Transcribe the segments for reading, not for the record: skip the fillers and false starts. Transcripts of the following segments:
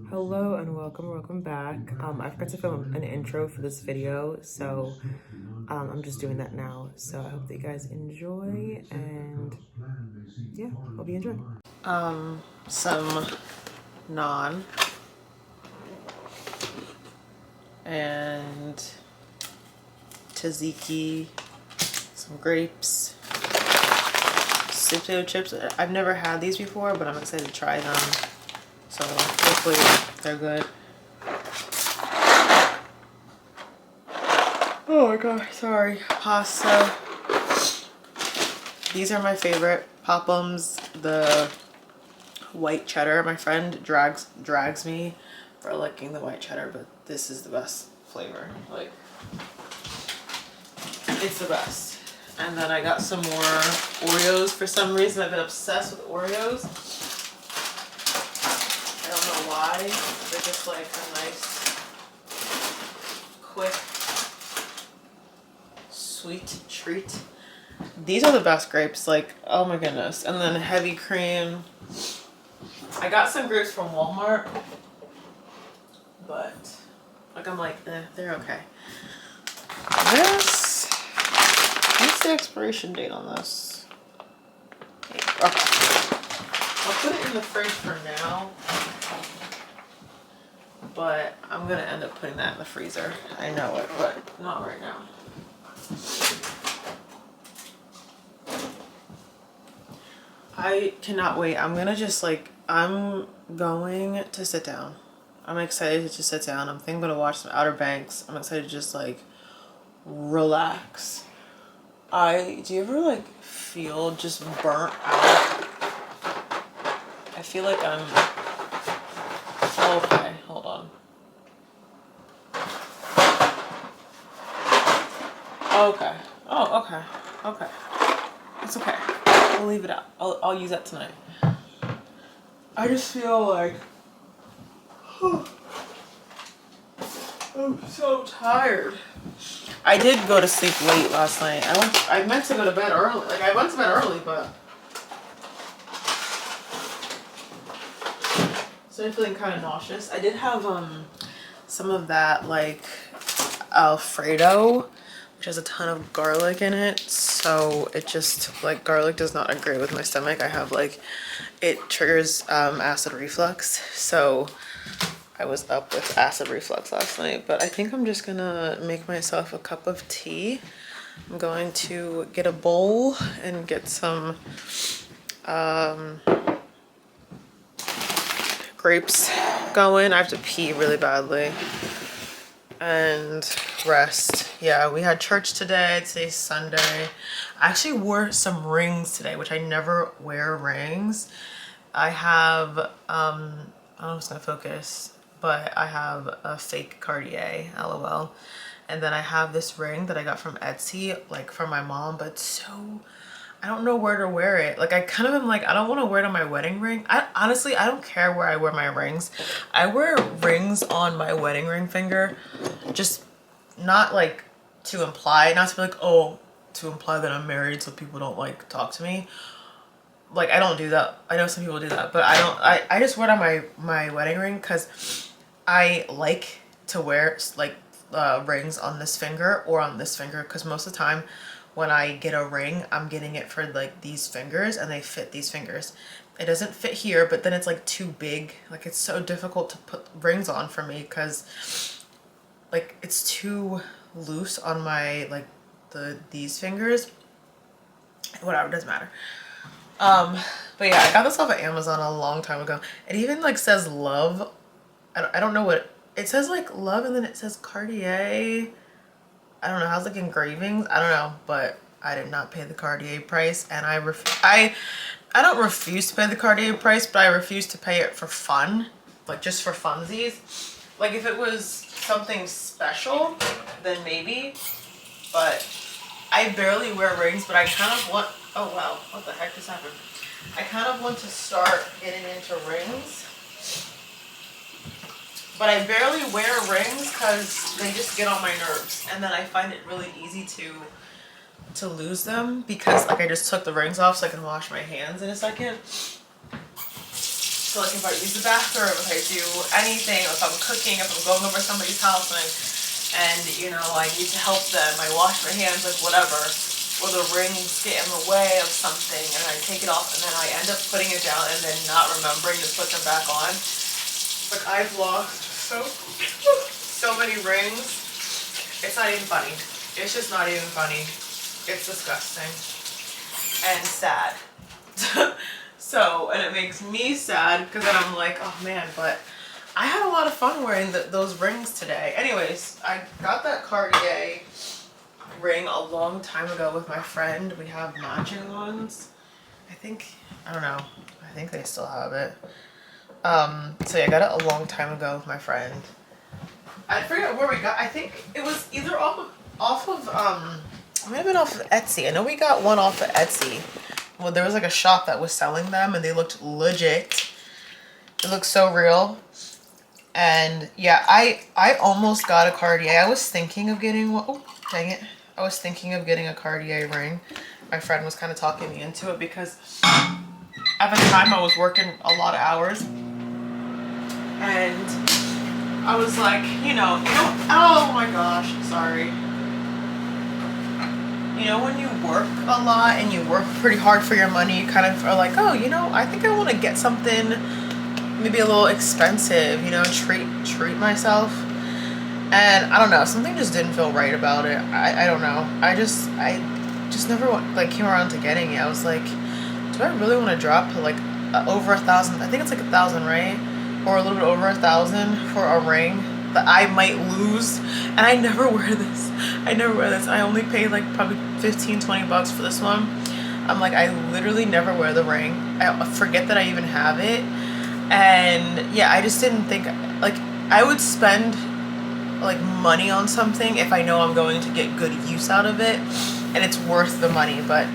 Hello and welcome back. I forgot to film an intro for this video, so I'm just doing that now. So I hope that you guys enjoy, and yeah, hope you enjoy. Some naan and tzatziki, some grapes, sweet potato chips. I've never had these before, but I'm excited to try them. So hopefully they're good. Oh my gosh, sorry. Pasta. These are my favorite. Pop'ems, the white cheddar. My friend drags me for liking the white cheddar, but this is the best flavor. Like, it's the best. And then I got some more Oreos. For some reason, I've been obsessed with Oreos. I don't know why. They're just like a nice, quick, sweet treat. These are the best grapes, like, oh my goodness. And then heavy cream. I got some grapes from Walmart, but like I'm like, they're okay. This, what's the expiration date on this? Okay. I'll put it in the fridge for now, but I'm gonna end up putting that in the freezer. I know it, but not right now. I cannot wait. I'm going to sit down. I'm excited to just sit down. I'm thinking I'm going to watch some Outer Banks. I'm excited to just like relax. Do you ever like feel just burnt out? I feel like I'm, okay, hold on. Okay. Oh, okay. Okay. It's okay. We'll leave it out. I'll use that tonight. I just feel like I'm so tired. I did go to sleep late last night. I meant to go to bed early. Like, I went to bed early, but so I'm feeling kind of nauseous. I did have some of that like Alfredo, which has a ton of garlic in it, so it just, like, garlic does not agree with my stomach. I have like, it triggers acid reflux, so I was up with acid reflux last night. But I think I'm just gonna make myself a cup of tea. I'm going to get a bowl and get some grapes going. I have to pee really badly and rest. Yeah, we had church today. Today's Sunday. I actually wore some rings today, which I never wear rings. I have I don't know if it's gonna focus, but I have a fake Cartier, LOL. And then I have this ring that I got from Etsy, like from my mom, but so I don't know where to wear it. Like, I kind of am like, I don't want to wear it on my wedding ring. Honestly, I don't care where I wear my rings. I wear rings on my wedding ring finger, just not like to imply, not to be like, oh, to imply that I'm married so people don't like talk to me. Like, I don't do that. I know some people do that, but I don't. I just wear it on my wedding ring because I like to wear like rings on this finger or on this finger, because most of the time when I get a ring, I'm getting it for like these fingers and they fit these fingers. It doesn't fit here, but then it's like too big. Like, it's so difficult to put rings on for me because like it's too loose on my like these fingers. Whatever, doesn't matter. But yeah, I got this off of Amazon a long time ago. It even like says love. I don't know what it says, like love, and then it says Cartier. I don't know, how's like engravings, I don't know, but I did not pay the Cartier price, and I don't refuse to pay the Cartier price, but I refuse to pay it for fun, like just for funsies. Like, if it was something special, then maybe, but I barely wear rings, but I kind of want, oh wow, what the heck just happened? I kind of want to start getting into rings. But I barely wear rings because they just get on my nerves, and then I find it really easy to lose them because, like, I just took the rings off so I can wash my hands in a second. So like if I use the bathroom, if I do anything, if I'm cooking, if I'm going over somebody's house and you know, I need to help them, I wash my hands, like whatever, or the rings get in the way of something and I take it off and then I end up putting it down and then not remembering to put them back on. Like I've lost so many rings. It's not even funny. It's just not even funny. It's disgusting and sad. So, and it makes me sad because then I'm like, oh man, but I had a lot of fun wearing those rings today. Anyways, I got that Cartier ring a long time ago with my friend. We have matching ones. I don't know. I think they still have it. So yeah, I got it a long time ago with my friend. I forget where we got. I think it was either off of it might have been off of Etsy. I know we got one off of Etsy. Well, there was like a shop that was selling them and they looked legit. It looked so real. And yeah, I almost got a Cartier. I was thinking of getting one. Oh, dang it. I was thinking of getting a Cartier ring. My friend was kind of talking me into it because at the time I was working a lot of hours. And I was like, oh my gosh, sorry. You know, when you work a lot and you work pretty hard for your money, you kind of are like, oh, I think I want to get something maybe a little expensive, treat myself. And I don't know, something just didn't feel right about it. I don't know. I just never came around to getting it. I was like, do I really want to drop to like over $1,000? I think it's like 1,000, right? Or a little bit over 1,000 for a ring that I might lose. And I never wear this. I only paid like probably 15, 20 bucks for this one. I'm like, I literally never wear the ring. I forget that I even have it. And yeah, I just didn't think, like, I would spend like money on something if I know I'm going to get good use out of it and it's worth the money. But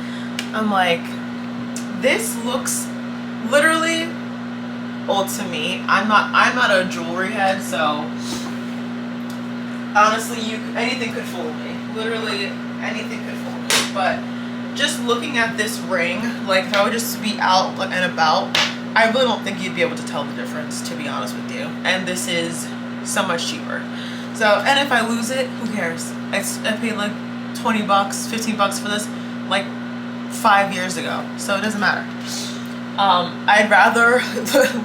I'm like, this looks literally old to me. I'm not a jewelry head, so honestly, anything could fool me. Literally anything could fool me. But just looking at this ring, like if I would just be out and about, I really don't think you'd be able to tell the difference, to be honest with you. And this is so much cheaper. So, and if I lose it, who cares? I paid like 20 bucks, 15 bucks for this like 5 years ago. So it doesn't matter. I'd rather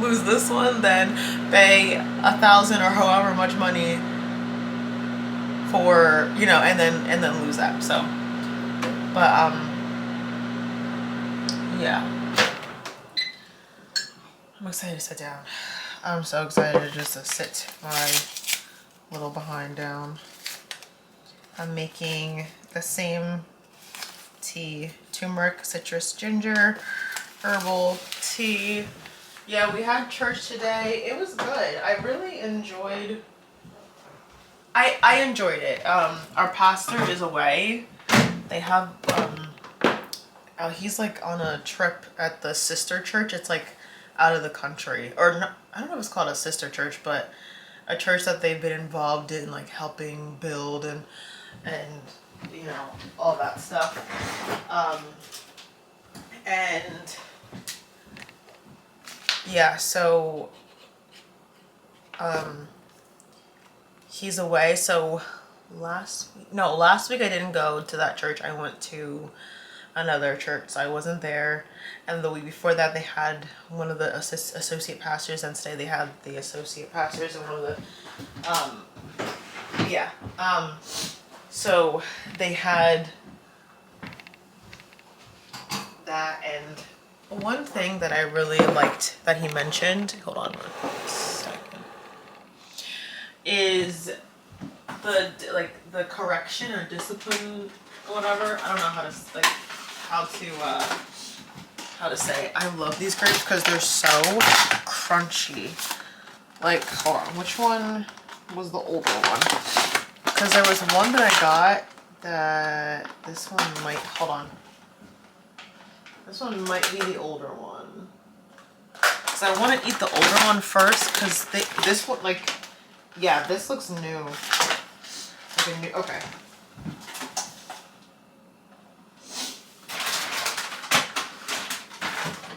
lose this one than pay 1,000 or however much money for, and then lose that. So, but, yeah. I'm excited to sit down. I'm so excited just to sit my little behind down. I'm making the same tea, turmeric, citrus, ginger, herbal tea. Yeah, we had church today. It was good. I really enjoyed I enjoyed it. Our pastor is away. They have he's like on a trip at the sister church. It's like out of the country, or not, I don't know if it's called a sister church, but a church that they've been involved in, like helping build and all that stuff. And yeah, so he's away. So last week I didn't go to that church. I went to another church, so I wasn't there. And the week before that they had one of the associate pastors, and today they had the associate pastors and one of the so they had that. And one thing that I really liked that he mentioned, hold on one second, is the correction or discipline or whatever. I don't know how to say it. I love these grapes because they're so crunchy. Like, hold on, which one was the older one? Because there was one that I got that this one might, hold on. This one might be the older one. Because I want to eat the older one first, because this one, like, yeah, this looks new. Like a new, okay.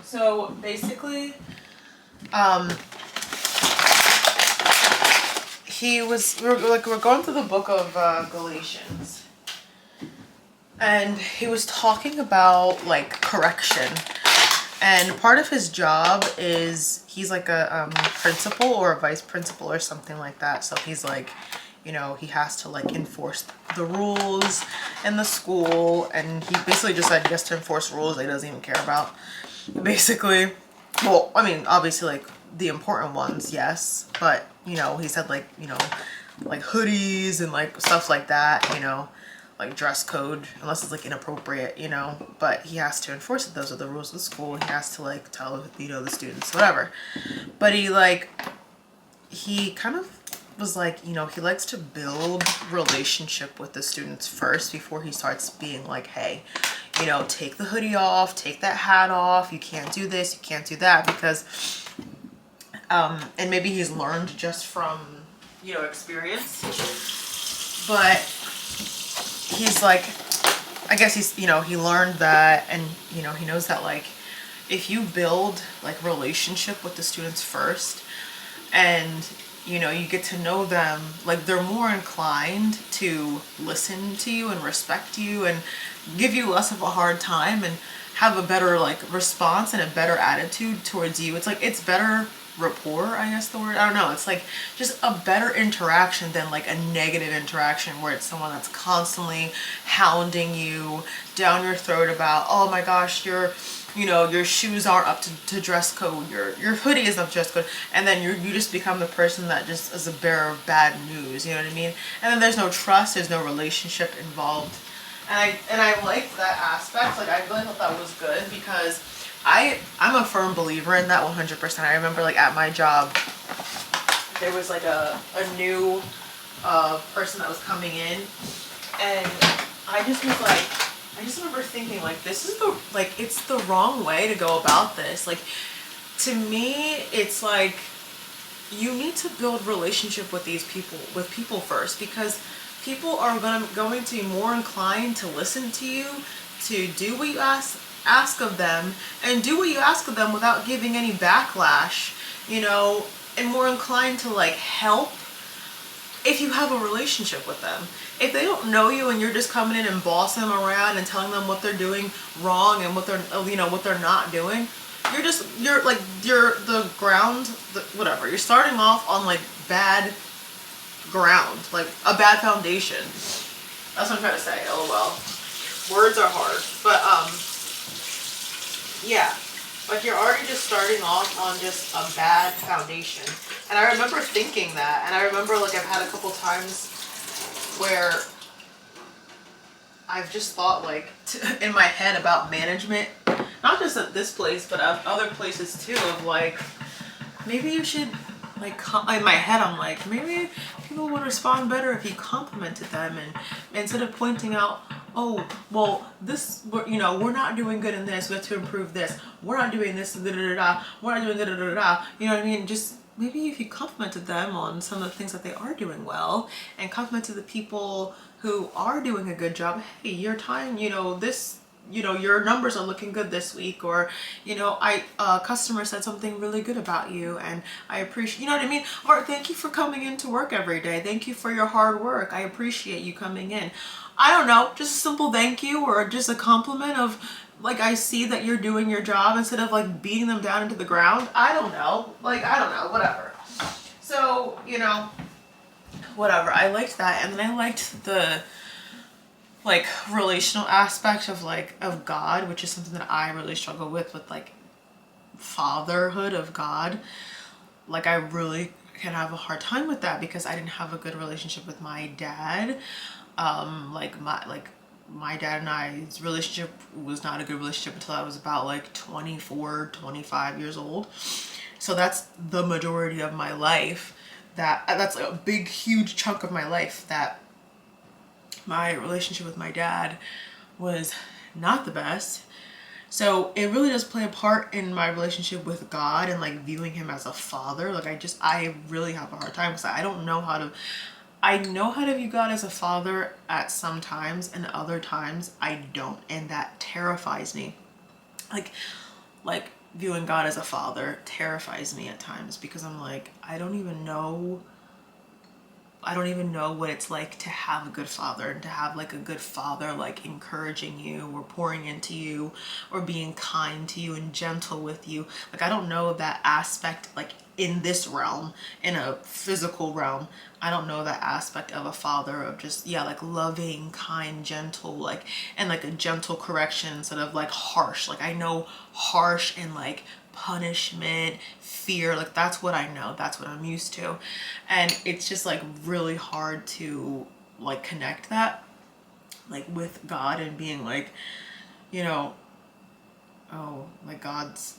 So basically, Um, we're going through the book of Galatians, and he was talking about like correction. And part of his job is he's like a principal or a vice principal or something like that. So he's like, you know, he has to like enforce the rules in the school. And he basically just said he has to enforce rules that he doesn't even care about. Basically, well, I mean, obviously like the important ones, yes. But, you know, he said like, you know, like hoodies and like stuff like that, you know, like dress code, unless it's like inappropriate, you know, but he has to enforce it. Those are the rules of the school. He has to like tell, you know, the students, whatever. But he kind of was like, you know, he likes to build relationship with the students first before he starts being like, hey, you know, take the hoodie off, take that hat off, you can't do this, you can't do that, because and maybe he's learned just from, you know, experience, but he's like, I guess he's, you know, he learned that, and, you know, he knows that like if you build like relationship with the students first, and, you know, you get to know them, like they're more inclined to listen to you and respect you and give you less of a hard time and have a better like response and a better attitude towards you. It's like, it's better rapport, I guess the word, I don't know, it's like just a better interaction than like a negative interaction where it's someone that's constantly hounding you down your throat about, oh my gosh, you know, your shoes aren't up to dress code, your hoodie isn't up to dress code, and then you just become the person that just is a bearer of bad news, you know what I mean? And then there's no trust, there's no relationship involved. And I liked that aspect, like I really thought that was good, because I'm a firm believer in that 100%. I remember like at my job, there was like a new person that was coming in, and I just was like, I just remember thinking like, this is the, like, it's the wrong way to go about this. Like, to me, it's like, you need to build relationship with these people, with people first, because people are going to be more inclined to listen to you, to do what you ask of them, and do what you ask of them without giving any backlash, you know, and more inclined to like help if you have a relationship with them. If they don't know you and you're just coming in and bossing them around and telling them what they're doing wrong and what they're, you know, what they're not doing, you're the ground, whatever, you're starting off on like bad ground, like a bad foundation. That's what I'm trying to say. LOL. Words are hard, but yeah, like you're already just starting off on just a bad foundation. And I remember thinking that, and I remember like I've had a couple times where I've just thought like in my head about management, not just at this place, but at other places too, of like, maybe you should, like, in my head I'm like, maybe people would respond better if you complimented them, and instead of pointing out, oh, well, this, you know, we're not doing good in this, we have to improve this, we're not doing this, da da da da, we're not doing da da da da, you know what I mean? Just maybe if you complimented them on some of the things that they are doing well, and complimented the people who are doing a good job, hey, your time, you know, this, you know, your numbers are looking good this week, or, you know, customer said something really good about you and I appreciate, you know what I mean? Or thank you for coming into work every day. Thank you for your hard work. I appreciate you coming in. I don't know, just a simple thank you, or just a compliment of like, I see that you're doing your job, instead of like beating them down into the ground. I don't know, like, I don't know, whatever. So, you know, whatever. I liked that. And then I liked the like relational aspect of like of God, which is something that I really struggle with like fatherhood of God. Like I really can have a hard time with that because I didn't have a good relationship with my dad. My dad and I's relationship was not a good relationship until I was about like 24, 25 years old. So that's the majority of my life, that's like a big huge chunk of my life that my relationship with my dad was not the best. So it really does play a part in my relationship with God and like viewing him as a father. Like I really have a hard time because I know how to view God as a father at some times, and other times I don't, and that terrifies me. Like viewing God as a father terrifies me at times, because I'm like, I don't even know what it's like to have a good father, and to have like a good father like encouraging you or pouring into you or being kind to you and gentle with you. Like, I don't know that aspect, like in this realm, in a physical realm. I don't know that aspect of a father, of just, yeah, like loving, kind, gentle, like, and like a gentle correction instead of like harsh. Like, I know harsh and like punishment, fear, like that's what I know, that's what I'm used to. And it's just like really hard to like connect that like with God, and being like, you know, oh, like God's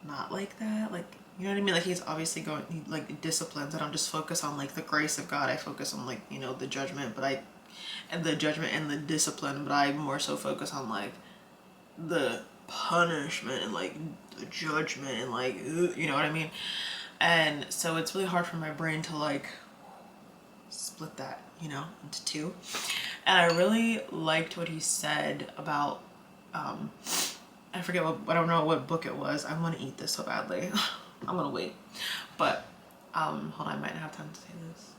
not like that, like, you know what I mean? Like, he's obviously going, he like disciplines. I don't just focus on like the grace of God, I focus on like, you know, the judgment, and the judgment and the discipline, but I more so focus on like the punishment and like the judgment and like, you know what I mean? And so it's really hard for my brain to like split that, you know, into two. And I really liked what he said about, I forget what, I don't know what book it was. I want to eat this so badly. I'm gonna wait. But hold on, I might not have time to say this.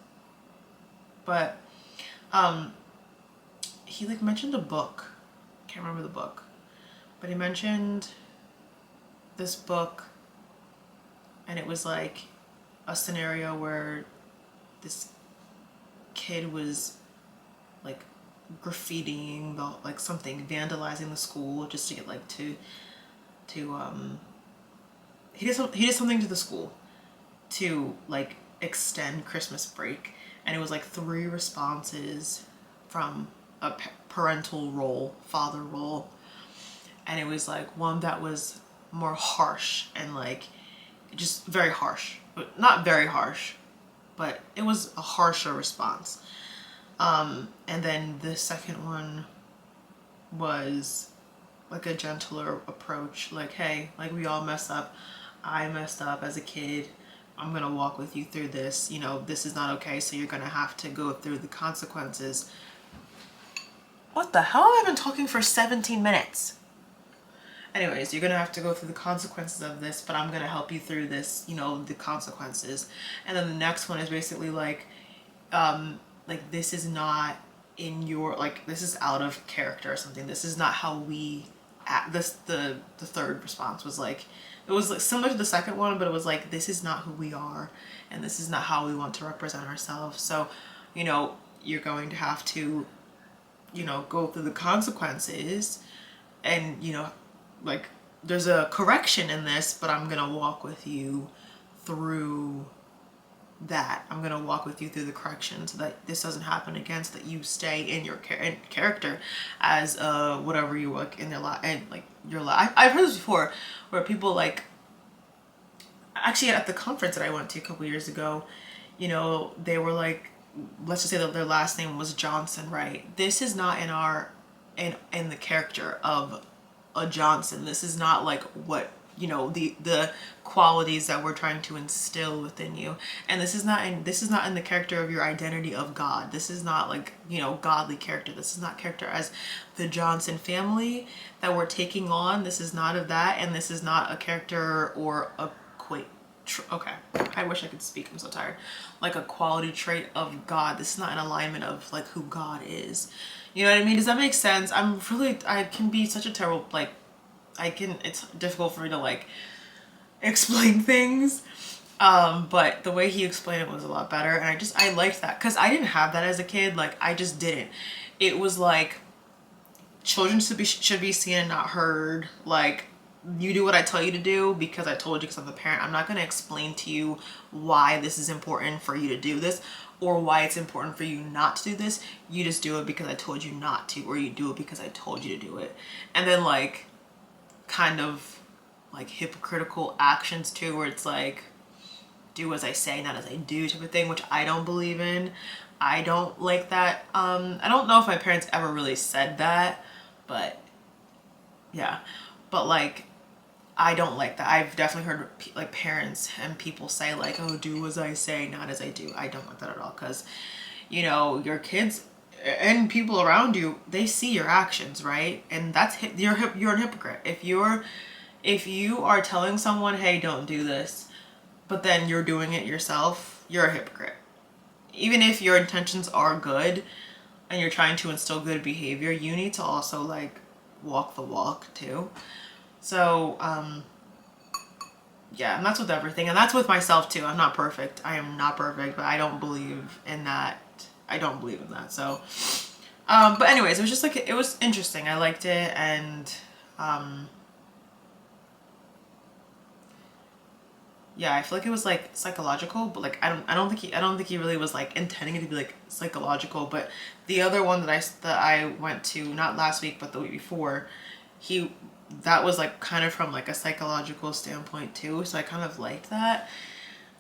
But he like mentioned a book. Can't remember the book. But he mentioned this book, and it was like a scenario where this kid was like graffitiing the, like something, vandalizing the school just to get like to he did something to the school to like extend Christmas break, and it was like 3 responses from a parental role, father role, and it was like one that was more harsh and like just very harsh, but not very harsh, but it was a harsher response. And then the second one was like a gentler approach, like, hey, like we all mess up. I messed up as a kid. I'm gonna walk with you through this. You know, this is not okay, so you're gonna have to go through the consequences. What the hell? I've been talking for 17 minutes. Anyways, you're gonna have to go through the consequences of this, but I'm gonna help you through this, you know, the consequences. And then the next one is basically like this is not in your, like, this is out of character or something. This is not how we act. The third response was like, it was like similar to the second one, but it was like, this is not who we are, and this is not how we want to represent ourselves. So, you know, you're going to have to, you know, go through the consequences, and, you know, like, there's a correction in this, but I'm gonna walk with you through that. I'm gonna walk with you through the correction so that this doesn't happen again, so that you stay in your character as whatever you look in their life, and like your life. I've heard this before, where people like, actually at the conference that I went to a couple years ago, you know, they were like, let's just say that their last name was Johnson, right? This is not in our in the character of a Johnson. This is not like what, you know, the qualities that we're trying to instill within you. And this is not in the character of your identity of God. This is not like, you know, godly character. This is not character as the Johnson family that we're taking on. This is not of that, and this is not a character or a okay, I wish I could speak, I'm so tired. Like a quality trait of God. This is not an alignment of like who God is. You know what I mean? Does that make sense? I can be such a terrible, like, it's difficult for me to like explain things. But the way he explained it was a lot better, and I liked that, because I didn't have that as a kid. Like, I just didn't. It was like, children should be seen and not heard. Like, you do what I tell you to do because I told you, because I'm the parent. I'm not going to explain to you why this is important for you to do this, or why it's important for you not to do this. You just do it because I told you not to, or you do it because I told you to do it. And then like kind of like hypocritical actions too, where it's like, do as I say, not as I do type of thing, which I don't believe in. I don't like that. I don't know if my parents ever really said that, but yeah. But like, I don't like that. I've definitely heard like parents and people say like, oh, do as I say, not as I do. I don't like that at all, because, you know, your kids and people around you, they see your actions, right? And that's, you're a hypocrite. if you are telling someone, hey, don't do this, but then you're doing it yourself, you're a hypocrite. Even if your intentions are good and you're trying to instill good behavior, you need to also like walk the walk too. So yeah, and that's with everything, and that's with myself too. I'm not perfect. I am not perfect, but I don't believe in that. I don't believe in that. So but anyways, it was just like, it was interesting. I liked it. And yeah, I feel like it was like psychological, but like I don't think he really was like intending it to be like psychological. But the other one that I went to, not last week but the week before, that was like kind of from like a psychological standpoint too, so I kind of liked that.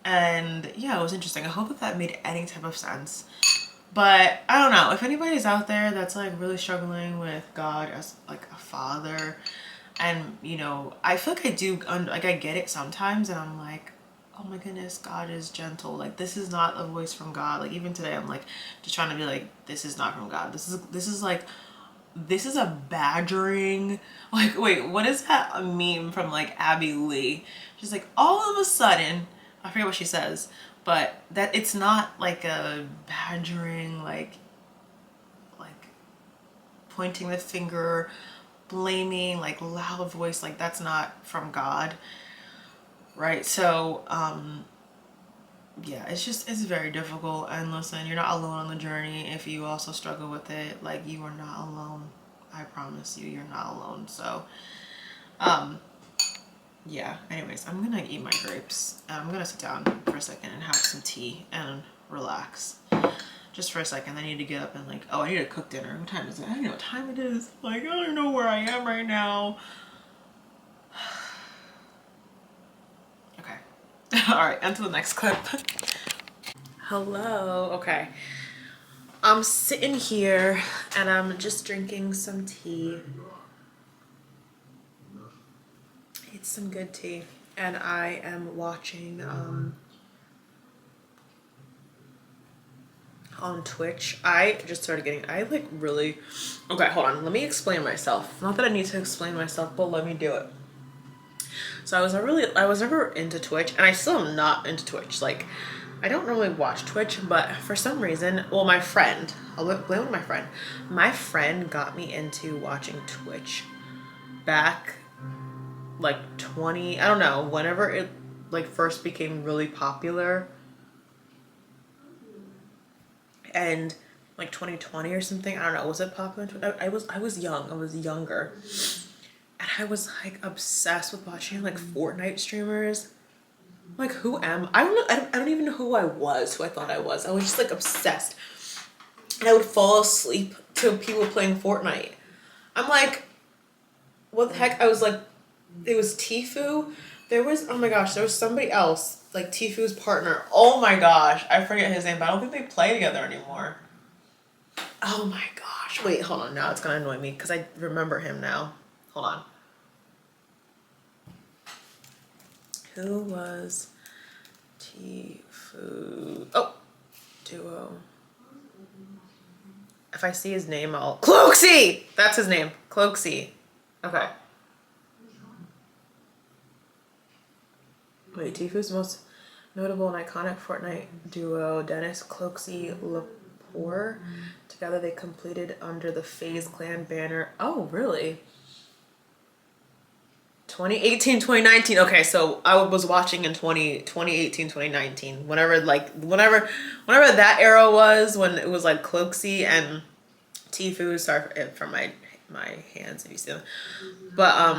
And yeah, it was interesting. I hope that made any type of sense. But I don't know if anybody's out there that's like really struggling with God as like a father. And you know, I feel like I do, like I get it sometimes, and I'm like, oh my goodness, God is gentle. Like, this is not a voice from God. Like, even today I'm like just trying to be like, this is not from God. This is like, this is a badgering, like, wait, what is that, a meme from like Abby Lee? She's like, all of a sudden, I forget what she says, but that it's not like a badgering, like pointing the finger, blaming, like loud voice, like that's not from God, right? So yeah, it's very difficult. And listen, you're not alone on the journey. If you also struggle with it, like, you are not alone. I promise you, you're not alone. So yeah, anyways, I'm gonna eat my grapes. I'm gonna sit down for a second and have some tea and relax just for a second. I need to get up and like, oh, I need to cook dinner. What time is it? I don't know what time it is. Like, I don't know where I am right now. Okay. All right, on to the next clip. Hello. Okay. I'm sitting here and I'm just drinking some tea. It's some good tea. And I am watching on Twitch. I just started getting, I like really, okay, hold on, let me explain myself. Not that I need to explain myself, but let me do it. So I was never into Twitch, and I still am not into Twitch. Like, I don't normally watch Twitch, but for some reason, well, my friend, I'll blame it on my friend. My friend got me into watching Twitch back like I don't know, whenever it like first became really popular. And like 2020 or something, I don't know, was it popular? I was young, I was younger, and I was like obsessed with watching like Fortnite streamers. Like, who am I? Don't know. I don't even know who I thought I was. I was just like obsessed, and I would fall asleep to people playing Fortnite. I'm like, what the heck? I was like, it was Tfue. There was, oh my gosh, there was somebody else, like Tfue's partner. Oh my gosh, I forget his name, but I don't think they play together anymore. Oh my gosh. Wait, hold on. Now it's gonna annoy me because I remember him now. Hold on. Who was Tfue? Oh, duo. If I see his name, I'll... Cloakzy! That's his name. Cloakzy. Okay. Wait, Tfue's most notable and iconic Fortnite duo, Dennis Cloakzy Lepore. Together they completed under the FaZe Clan banner. Oh, really? 2018, 2019. Okay, so I was watching in 2018, 2019. Whenever that era was, when it was like Cloakzy and Tfue. Sorry for my hands if you see them. But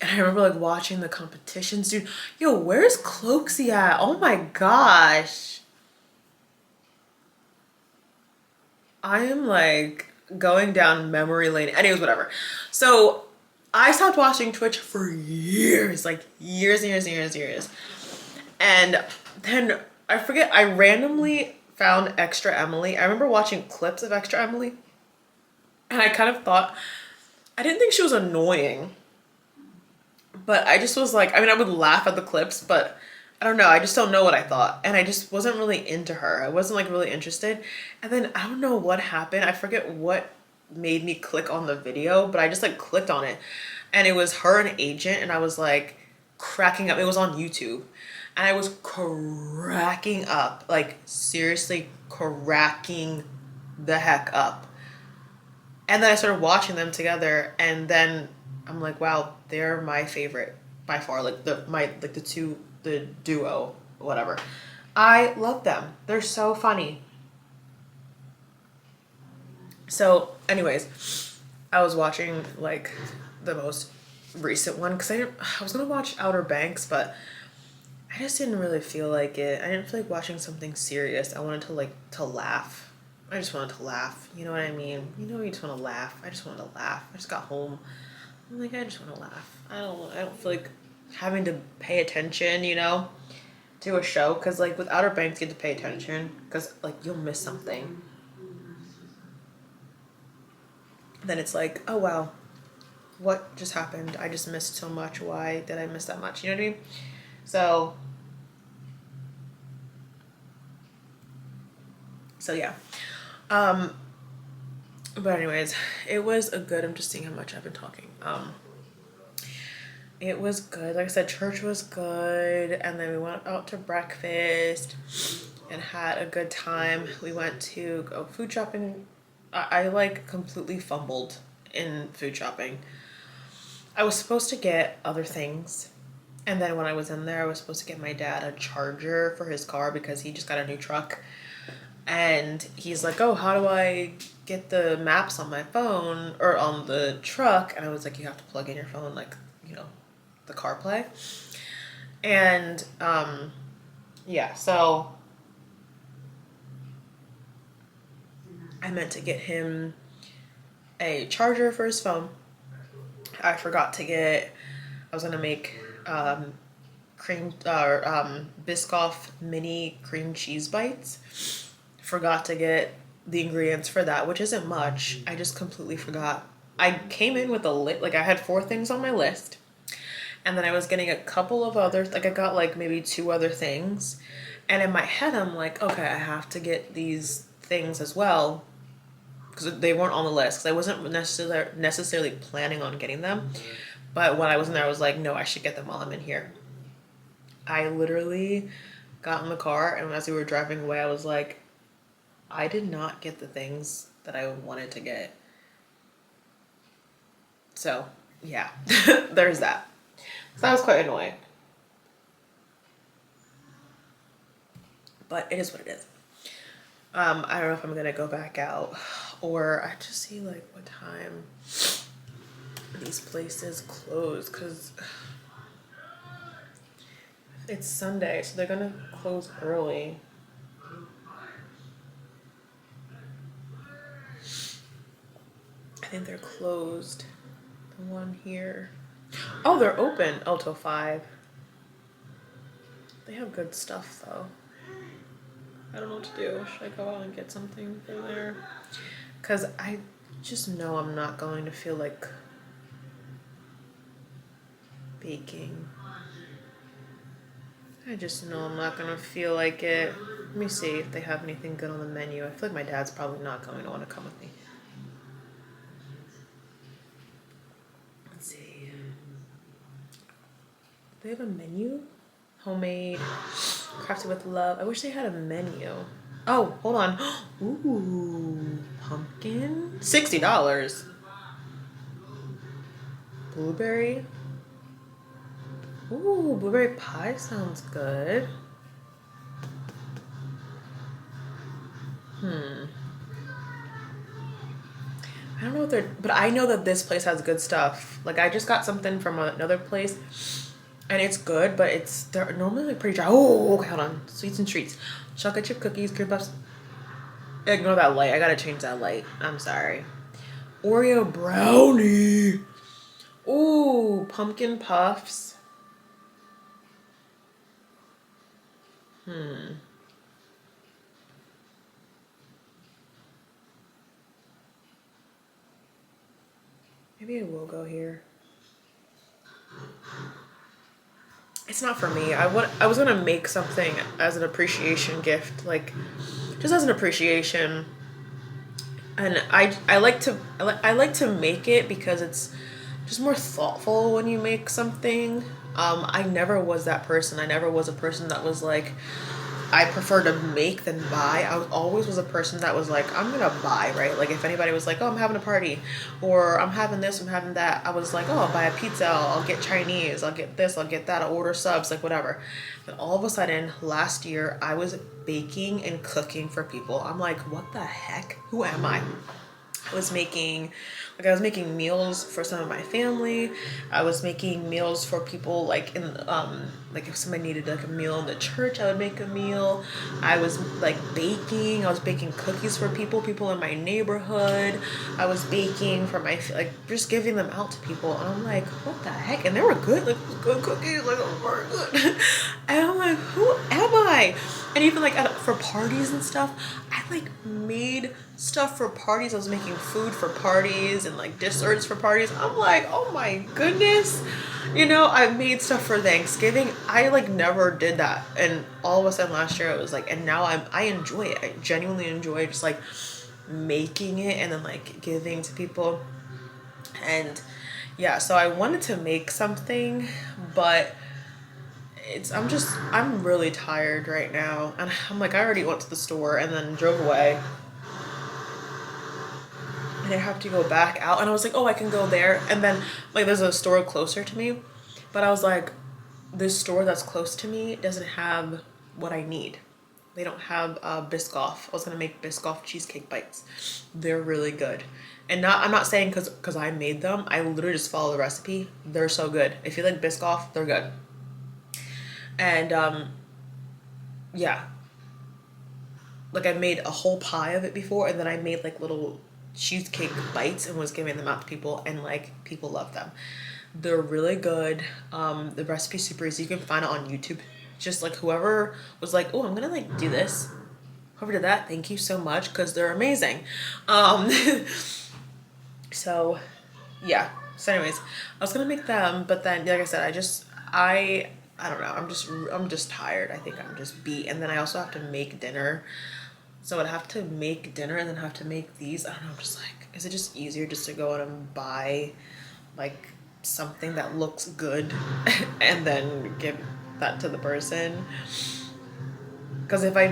and I remember like watching the competitions, dude. Yo, where's Cloakzy at? Oh my gosh. I am like going down memory lane. Anyways, whatever. So I stopped watching Twitch for years, like years and years and years and years. And then I forget, I randomly found Extra Emily. I remember watching clips of Extra Emily, and I kind of thought, I didn't think she was annoying, but I just was like, I mean, I would laugh at the clips, but I don't know, I just don't know what I thought. And I just wasn't really into her. I wasn't like really interested. And then I don't know what happened. I forget what made me click on the video, but I just like clicked on it and it was her and agent, and I was like cracking up. It was on YouTube and I was cracking up, like seriously cracking the heck up. And then I started watching them together, and then I'm like, wow, they're my favorite by far. Like the duo, whatever. I love them. They're so funny. So, anyways, I was watching like the most recent one because I was gonna watch Outer Banks, but I just didn't really feel like it. I didn't feel like watching something serious. I wanted to laugh. I just wanted to laugh. You know what I mean? You know, you just want to laugh. I just wanted to laugh. I just got home. I'm like, I just want to laugh. I don't feel like having to pay attention, you know, to a show. Because, like, with Outer Banks, you get to pay attention. Because, like, you'll miss something. Then it's like, oh, wow. What just happened? I just missed so much. Why did I miss that much? You know what I mean? So yeah. But anyways, it was a good, I'm just seeing how much I've been talking. It was good. Like I said, church was good. And then we went out to breakfast and had a good time. We went to go food shopping. I like completely fumbled in food shopping. I was supposed to get other things. And then when I was in there, I was supposed to get my dad a charger for his car because he just got a new truck. And he's like, oh, how do I get the maps on my phone or on the truck? And I was like, you have to plug in your phone, like, you know, the CarPlay. And yeah, so I meant to get him a charger for his phone. I forgot to get, I was gonna make Biscoff mini cream cheese bites. Forgot to get the ingredients for that, which isn't much. I just completely forgot. I came in with a list, like I had 4 things on my list, and then I was getting a couple of others, like I got like maybe 2 other things, and in my head I'm like, okay, I have to get these things as well, because they weren't on the list, because I wasn't necessarily planning on getting them, but when I was in there I was like, no, I should get them while I'm in here. I literally got in the car, and as we were driving away I was like, I did not get the things that I wanted to get. So, yeah, there's that. So that was quite annoying. But it is what it is. I don't know if I'm going to go back out, or I just see like what time these places close, because it's Sunday, so they're going to close early. I think they're closed. The one here. Oh, they're open. Oh, till 5. They have good stuff though. I don't know what to do. Should I go out and get something from there? Because I just know I'm not going to feel like baking. I just know I'm not going to feel like it. Let me see if they have anything good on the menu. I feel like my dad's probably not going to want to come with me. Let's see. They have a menu? Homemade, crafted with love. I wish they had a menu. Oh, hold on. Ooh, pumpkin. $60. Blueberry. Ooh, blueberry pie sounds good. I don't know what they're, but I know that this place has good stuff. Like I just got something from another place, and it's good, but they're normally like pretty dry. Oh, okay, hold on. Sweets and treats, chocolate chip cookies, cream puffs. Ignore that light. I gotta change that light. I'm sorry. Oreo brownie. Ooh, pumpkin puffs. Maybe I will go here. It's not for me. I was gonna make something as an appreciation gift, like just as an appreciation. And I like to make it because it's just more thoughtful when you make something. I never was that person. I never was a person that was like, I prefer to make than buy. Always was a person that was like, I'm gonna buy, right? Like if anybody was like, oh, I'm having a party, or I'm having this, I'm having that, I was like, oh, I'll buy a pizza, I'll get Chinese, I'll get this, I'll get that, I'll order subs, like whatever. But all of a sudden, last year, I was baking and cooking for people. I'm like, what the heck? Who am I? I was making meals for some of my family. I was making meals for people like in like if somebody needed like a meal in the church, I would make a meal. I was like baking. I was baking cookies for people in my neighborhood. I was baking for my like just giving them out to people, and I'm like, what the heck? And they were good, like good cookies, like very good. And I'm like, who am I? And even like for parties and stuff, I like made stuff for parties. I was making food for parties and like desserts for parties. I'm like, oh my goodness. You know, I made stuff for Thanksgiving. I like never did that. And all of a sudden last year it was like, and now I enjoy it. I genuinely enjoy just like making it and then like giving to people. And yeah, so I wanted to make something, but I'm really tired right now, and I'm like, I already went to the store and then drove away, and I have to go back out, and I was like, oh, I can go there, and then like there's a store closer to me, but I was like, this store that's close to me doesn't have what I need. They don't have Biscoff. I was gonna make Biscoff cheesecake bites. They're really good, and I'm not saying because I made them. I literally just follow the recipe. They're so good. If you like Biscoff, they're good. And yeah, like I made a whole pie of it before, and then I made like little cheesecake bites and was giving them out to people, and like people love them. They're really good. The recipe's super easy. You can find it on YouTube. Just like whoever was like, oh, I'm gonna like do this, whoever did that, thank you so much, because they're amazing. um so yeah, so anyways, I was gonna make them, but then like I said, I don't know, I'm just tired. I think I'm just beat, and then I also have to make dinner. So I'd have to make dinner and then have to make these. I don't know, I'm just like, is it just easier just to go out and buy like something that looks good and then give that to the person? Because if I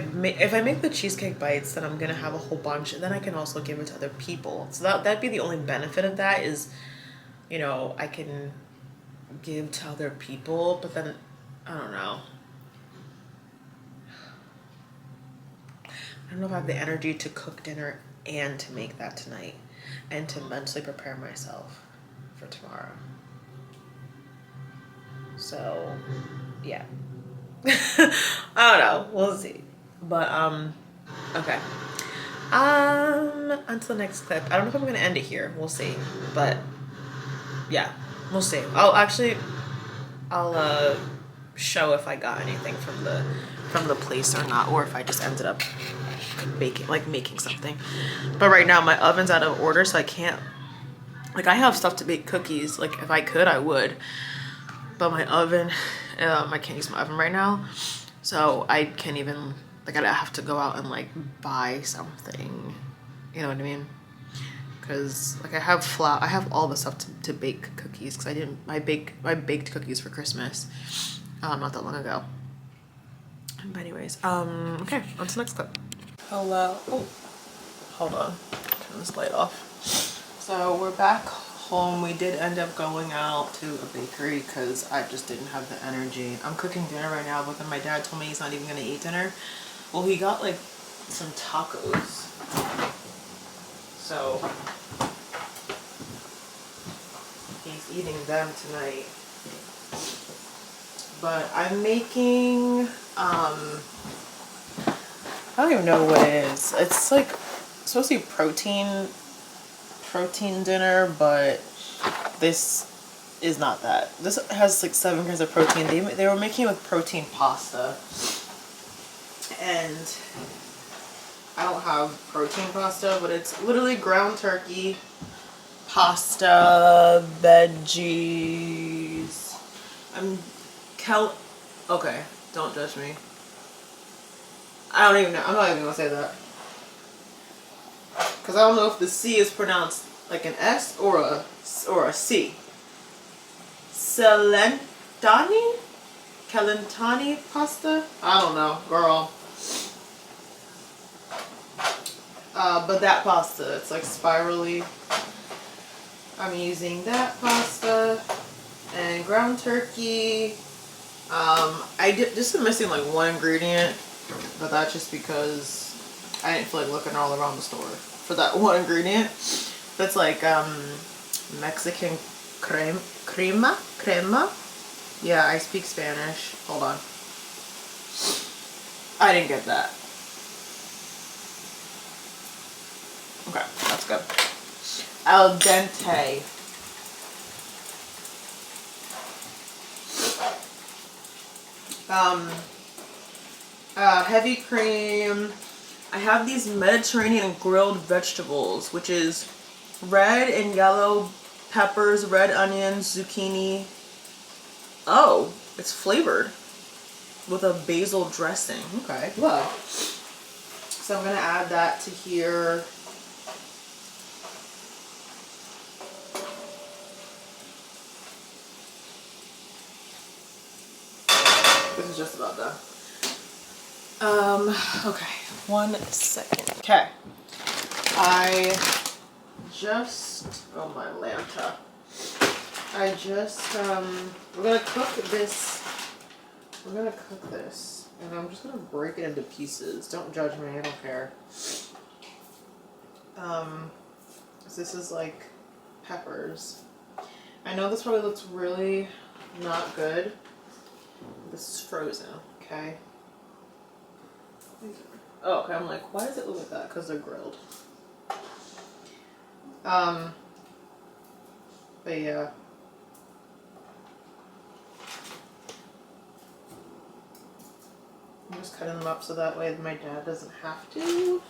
make the cheesecake bites, then I'm gonna have a whole bunch, and then I can also give it to other people. So that'd be the only benefit of that is, you know, I can give to other people, but then I don't know. I don't know if I have the energy to cook dinner and to make that tonight and to mentally prepare myself for tomorrow. So, yeah. I don't know. We'll see. But okay. Until the next clip. I don't know if I'm gonna end it here. We'll see. But yeah, we'll see. I'll show if I got anything from the place or not, or if I just ended up making something. But right now my oven's out of order, so I can't, like, I have stuff to bake cookies. Like if I could, I would, but my oven, I can't use my oven right now, so I can't even, like, I have to go out and like buy something, you know what I mean? Because like I have flour, I have all the stuff to bake cookies, because I baked cookies for Christmas not that long ago. But anyways, okay, on to the next clip. Hello. Oh, hold on. Turn this light off. So we're back home. We did end up going out to a bakery because I just didn't have the energy. I'm cooking dinner right now, but then my dad told me he's not even gonna eat dinner. Well, he got like some tacos. So he's eating them tonight. But I'm making I don't even know what it is. It's like supposed to be protein dinner, but this is not that. This has like 7 grams of protein. They were making it with protein pasta, and I don't have protein pasta, but it's literally ground turkey, pasta, veggies. Okay, don't judge me. I don't even know. I'm not even gonna say that. because I don't know if the C is pronounced like an S or a C. Celentani? Calentani pasta? I don't know, girl. But that pasta, it's like spirally. I'm using that pasta and ground turkey. Just been missing like one ingredient, but that's just because I didn't feel like looking all around the store for that one ingredient. That's like Mexican crema. Yeah, I speak Spanish. Hold on. I didn't get that. Okay, that's good. Al dente. Heavy cream. I have these Mediterranean grilled vegetables, which is red and yellow peppers, red onions, zucchini. Oh, it's flavored with a basil dressing. Okay, love. So I'm gonna add that to here. This is just about done. Okay, 1 second. Okay. Oh my Lanta. We're gonna cook this. We're gonna cook this. And I'm just gonna break it into pieces. Don't judge me, I don't care. This is like peppers. I know this probably looks really not good. This is frozen, okay? Oh, okay, I'm like, why does it look like that? Because they're grilled. But yeah. I'm just cutting them up so that way my dad doesn't have to.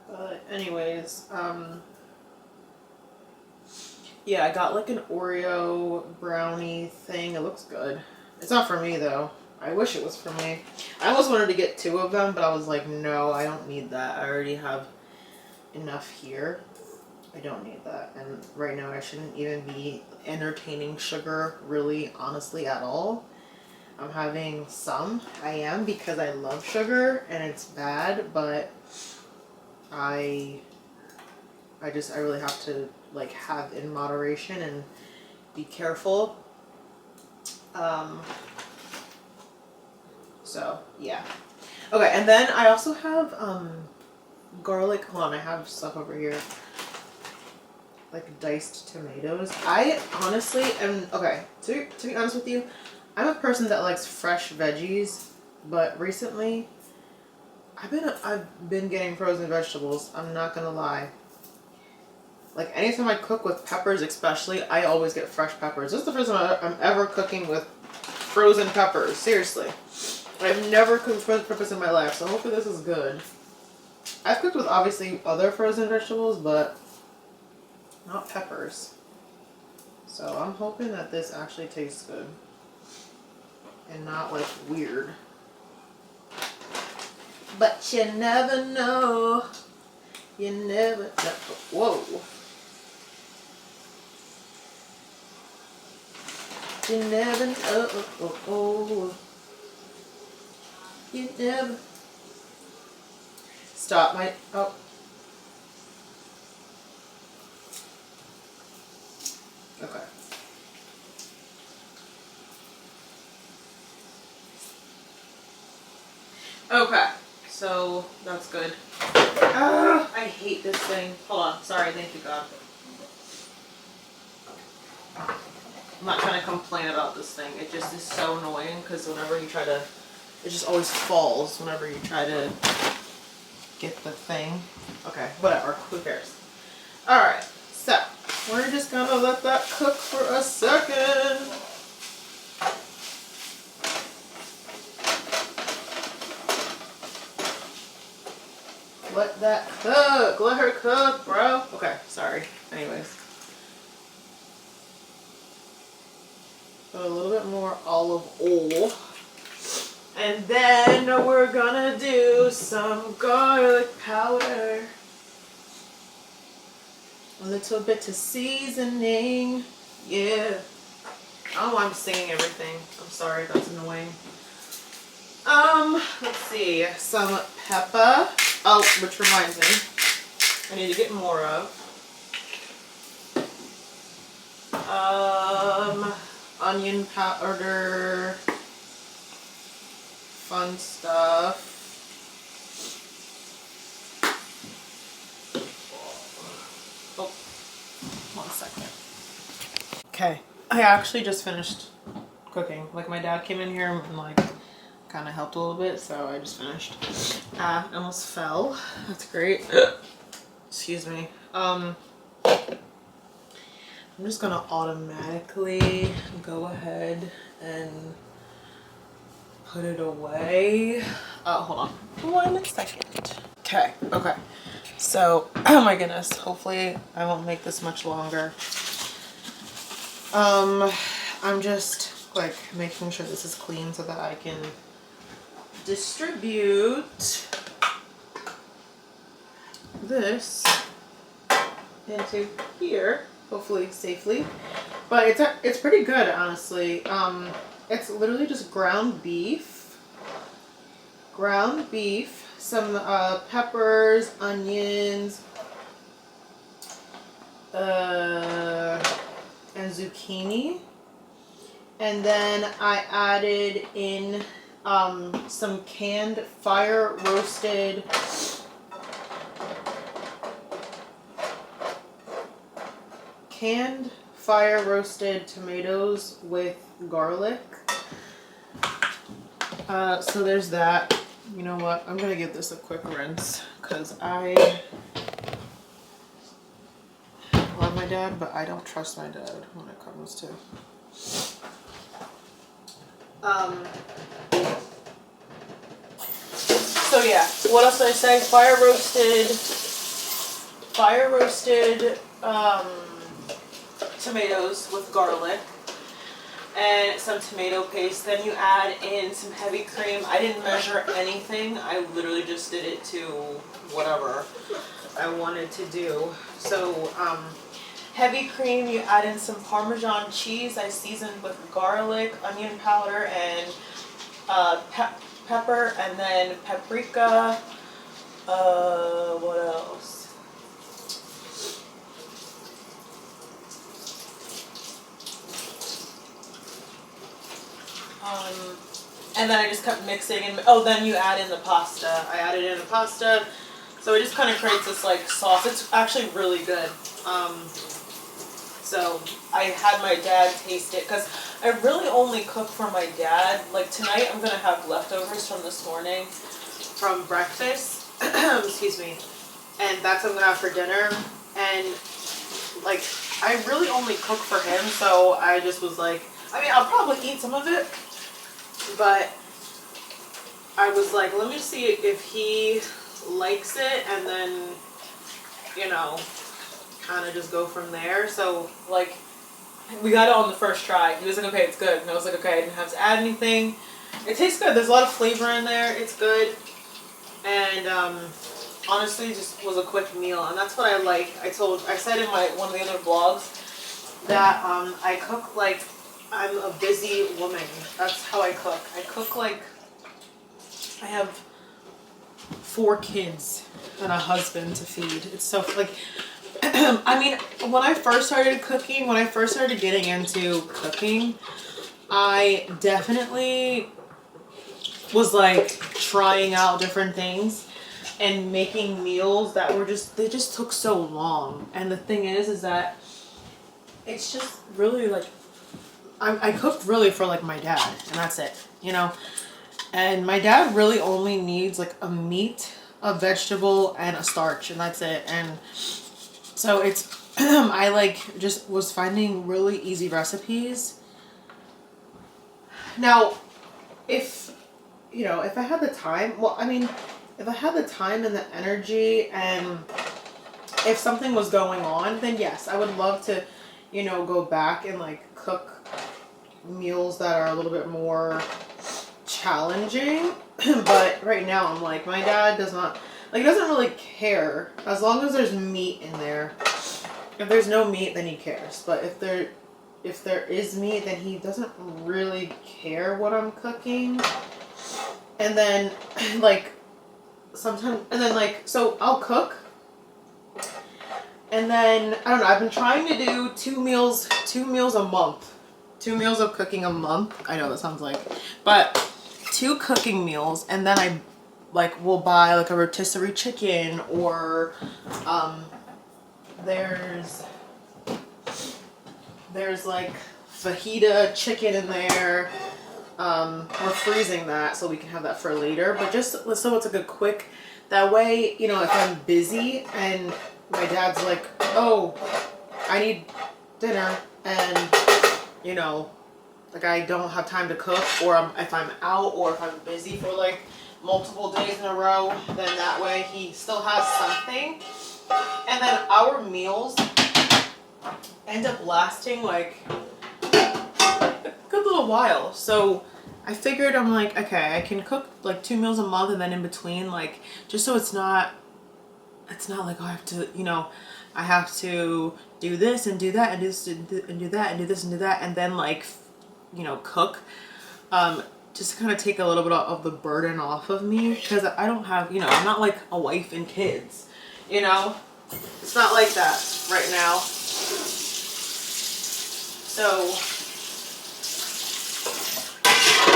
But anyways, yeah, I got like an Oreo brownie thing. It looks good. It's not for me though. I wish it was for me. I almost wanted to get 2 of them, but I was like, no, I don't need that. I already have enough here. I don't need that. And right now I shouldn't even be entertaining sugar really, honestly, at all. I'm having some. I am, because I love sugar and it's bad, but I really have to like have in moderation and be careful. So yeah. Okay, and then I also have garlic. Hold on, I have stuff over here. Like diced tomatoes. I honestly am, okay, to be honest with you, I'm a person that likes fresh veggies, but recently I've been getting frozen vegetables. I'm not gonna lie. Like anytime I cook with peppers especially, I always get fresh peppers. This is the first time I'm ever cooking with frozen peppers. Seriously. I've never cooked with frozen peppers in my life, so hopefully this is good. I've cooked with obviously other frozen vegetables, but not peppers. So I'm hoping that this actually tastes good. And not like weird. But you never know. You never know. Whoa. You never know. You never. Stop my. Oh. Okay. Okay. So that's good. I hate this thing. Hold on. Sorry. Thank you, God. I'm not trying to complain about this thing. It just is so annoying because whenever you try to, it just always falls whenever you try to get the thing. Okay, whatever. Who cares? Alright, so we're just gonna let that cook for a second. Let that cook. Let her cook, bro. Okay, sorry. Anyways. Put a little bit more olive oil. And then we're gonna do some garlic powder. A little bit of seasoning. Yeah. I don't know why I'm singing everything. I'm sorry, that's annoying. Let's see. Some pepper. Oh, which reminds me, I need to get more of. Onion powder. Fun stuff. Oh, 1 second. Okay, I actually just finished cooking. Like, my dad came in here and like kind of helped a little bit, so I just finished. I almost fell. That's great. Excuse me. I'm just gonna automatically go ahead and put it away. Hold on 1 second. Okay. So, oh my goodness, hopefully I won't make this much longer. I'm just like making sure this is clean so that I can distribute this into here, hopefully safely. But it's pretty good, honestly. It's literally just ground beef, some peppers, onions, and zucchini, and then I added in some canned fire roasted tomatoes with garlic. So there's that. You know what? I'm gonna give this a quick rinse because I love my dad, but I don't trust my dad when it comes to so yeah, what else did I say? Fire roasted tomatoes with garlic and some tomato paste. Then you add in some heavy cream. I didn't measure anything. I literally just did it to whatever I wanted to do. So heavy cream, you add in some Parmesan cheese. I seasoned with garlic, onion powder, and pepper, and then paprika. What else? And then I just kept mixing, and then you add in the pasta. I added in the pasta, so it just kind of creates this like sauce. It's actually really good. So I had my dad taste it because I really only cook for my dad. Like tonight, I'm gonna have leftovers from this morning from breakfast. Excuse me, and that's what I'm gonna have for dinner. And like I really only cook for him, so I just was like, I mean, I'll probably eat some of it. But I was like, let me see if he likes it, and then, you know, kind of just go from there. So, like, we got it on the first try. He was like, okay, it's good. And I was like, okay, I didn't have to add anything. It tastes good. There's a lot of flavor in there. It's good. And, honestly, just was a quick meal. And that's what I like. I said in one of the other vlogs that, I cook like I'm a busy woman. That's how I cook. I cook like I have 4 kids and a husband to feed. It's so like, I mean, when I first started getting into cooking, I definitely was like trying out different things and making meals that were they just took so long. And the thing is that it's just really like, I cooked really for like my dad, and that's it, you know. And my dad really only needs like a meat, a vegetable, and a starch, and that's it. And so it's I like just was finding really easy recipes. Now, if I had the time, if I had the time and the energy, and if something was going on, then yes, I would love to, go back and like cook meals that are a little bit more challenging. But right now I'm like, my dad does not, like, he doesn't really care as long as there's meat in there. If there's no meat, then he cares. But if there is meat, then he doesn't really care what I'm cooking. And then like sometimes, and then like, so I'll cook. And then, I don't know, I've been trying to do 2 meals a month. 2 meals of cooking a month. I know that sounds like, but 2 cooking meals. And then I like will buy like a rotisserie chicken, or there's like fajita chicken in there. We're freezing that so we can have that for later, but just so it's like a quick, that way, you know, if I'm busy and my dad's like, oh, I need dinner, and you know, like I don't have time to cook, or if I'm out, or if I'm busy for like multiple days in a row, then that way he still has something. And then our meals end up lasting like a good little while. So I figured, I'm like, okay, I can cook like 2 meals a month, and then in between, like, just so it's not like, oh, I have to, you know, I have to do this and do that and do this and do that and do this and do that, and then like, you know, cook, just to kind of take a little bit of the burden off of me, because I don't have, you know, I'm not like a wife and kids, you know, it's not like that right now. So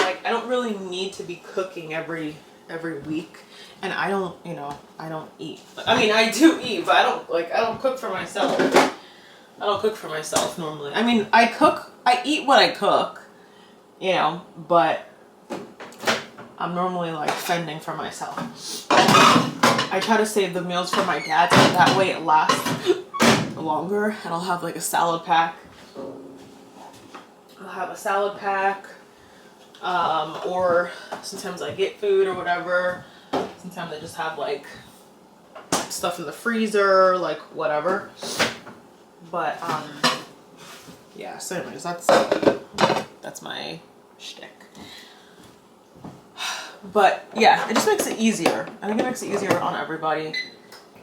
like, I don't really need to be cooking every week. And I don't, you know, I don't eat. I mean, I do eat, but I don't cook for myself. I don't cook for myself normally. I mean, I eat what I cook, you know, but I'm normally like fending for myself. I try to save the meals for my dad, so that way it lasts longer, and I'll have like a salad pack. I'll have a salad pack, or sometimes I get food or whatever. Sometimes I just have like stuff in the freezer, like whatever. But yeah, so anyways, that's my shtick. But yeah, it just makes it easier. I think it makes it easier on everybody.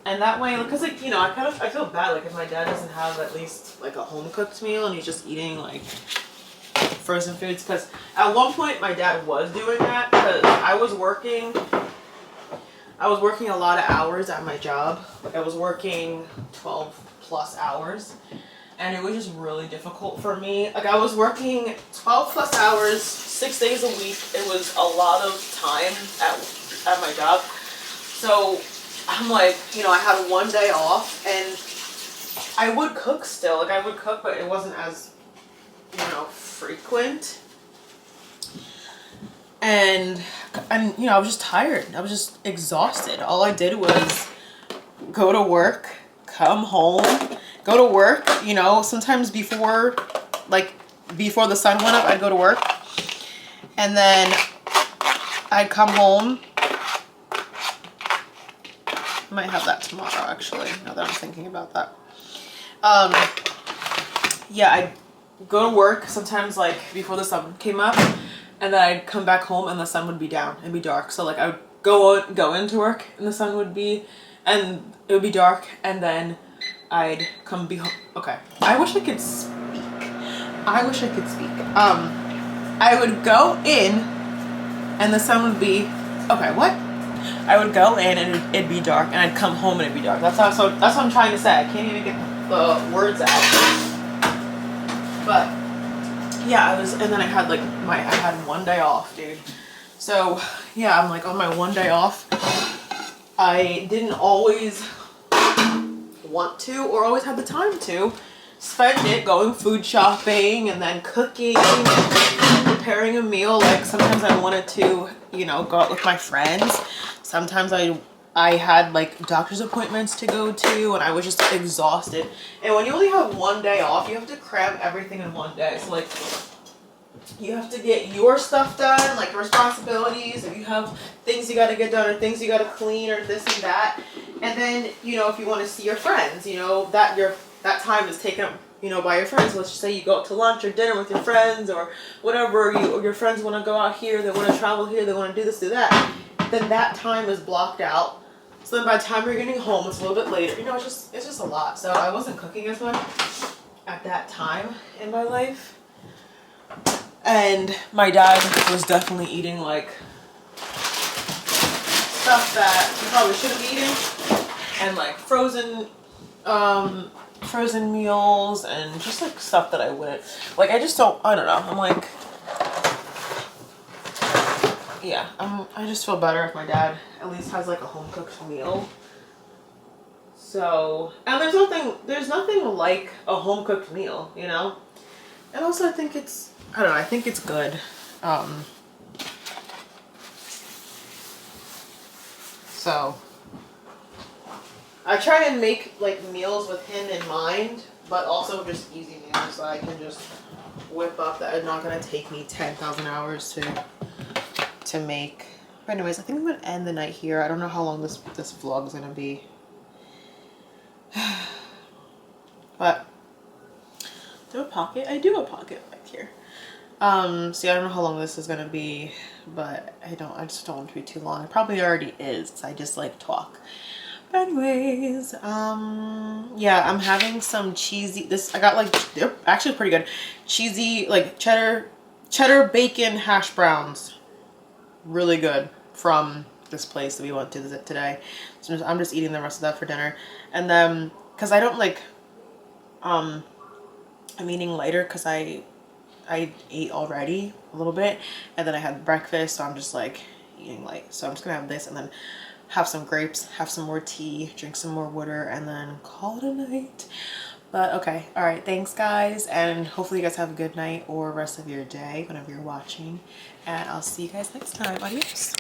And that way, because like, you know, I feel bad like if my dad doesn't have at least like a home cooked meal and he's just eating like frozen foods. Because at one point my dad was doing that, because I was working a lot of hours at my job. Like I was working 12+ hours, and it was just really difficult for me. Like I was working 12+ hours, 6 days a week. It was a lot of time at my job. So I'm like, you know, I had 1 day off, and I would cook still. Like I would cook, but it wasn't as, you know, frequent. And you know, I was just tired. I was just exhausted. All I did was go to work, come home, go to work, you know, sometimes before the sun went up, I'd go to work, and then I'd come home. I might have that tomorrow, actually, now that I'm thinking about that. Yeah, I'd go to work sometimes like before the sun came up, and then I'd come back home and the sun would be down. It'd be dark. So like I would go into work and the sun would be, and it would be dark, and then I'd come be home. Okay. I wish I could speak. I would go in and the sun would be, okay, what? I would go in and it'd be dark, and I'd come home and it'd be dark. That's what I'm trying to say. I can't even get the words out. But yeah, and then I had like I had 1 day off, dude. So yeah, I'm like on my 1 day off. I didn't always want to, or always have the time to spend it going food shopping and then cooking, preparing a meal. Like sometimes I wanted to, you know, go out with my friends. Sometimes I had like doctor's appointments to go to, and I was just exhausted. And when you only have 1 day off, you have to cram everything in 1 day. So like you have to get your stuff done, like responsibilities, if you have things you got to get done, or things you got to clean, or this and that. And then, you know, if you want to see your friends, you know, that time is taken up you know, by your friends. Let's just say you go out to lunch or dinner with your friends or whatever, or your friends want to go out here, they want to travel here, they want to do this, do that, then that time is blocked out. So then by the time you're getting home, it's a little bit later. You know, it's just a lot. So I wasn't cooking as much at that time in my life. And my dad was definitely eating like stuff that he probably shouldn't be eating. And like frozen meals and just like stuff that I wouldn't. Like I don't know. I'm like, yeah, I just feel better if my dad at least has like a home cooked meal. So, and there's nothing like a home cooked meal, you know? And also I think it's good. So I try and make like meals with him in mind, but also just easy meals so I can just whip up that are not gonna take me 10,000 hours to make. But anyways, I think I'm gonna end the night here. I don't know how long this vlog is gonna be. But do a pocket? I do a pocket back here. See, I don't know how long this is gonna be, but I just don't want it to be too long. It probably already is, 'cause I just like talk. But anyways, yeah, I'm having some cheesy, I got like, they're actually pretty good. Cheesy, like cheddar bacon hash browns. Really good from this place that we went to visit today. So I'm just eating the rest of that for dinner. And then, cause I don't like, I'm eating lighter cause I ate already a little bit and then I had breakfast, so I'm just like eating light. So I'm just gonna have this and then have some grapes, have some more tea, drink some more water, and then call it a night. But okay, all right, thanks guys, and hopefully you guys have a good night or rest of your day whenever you're watching, and I'll see you guys next time. Adios.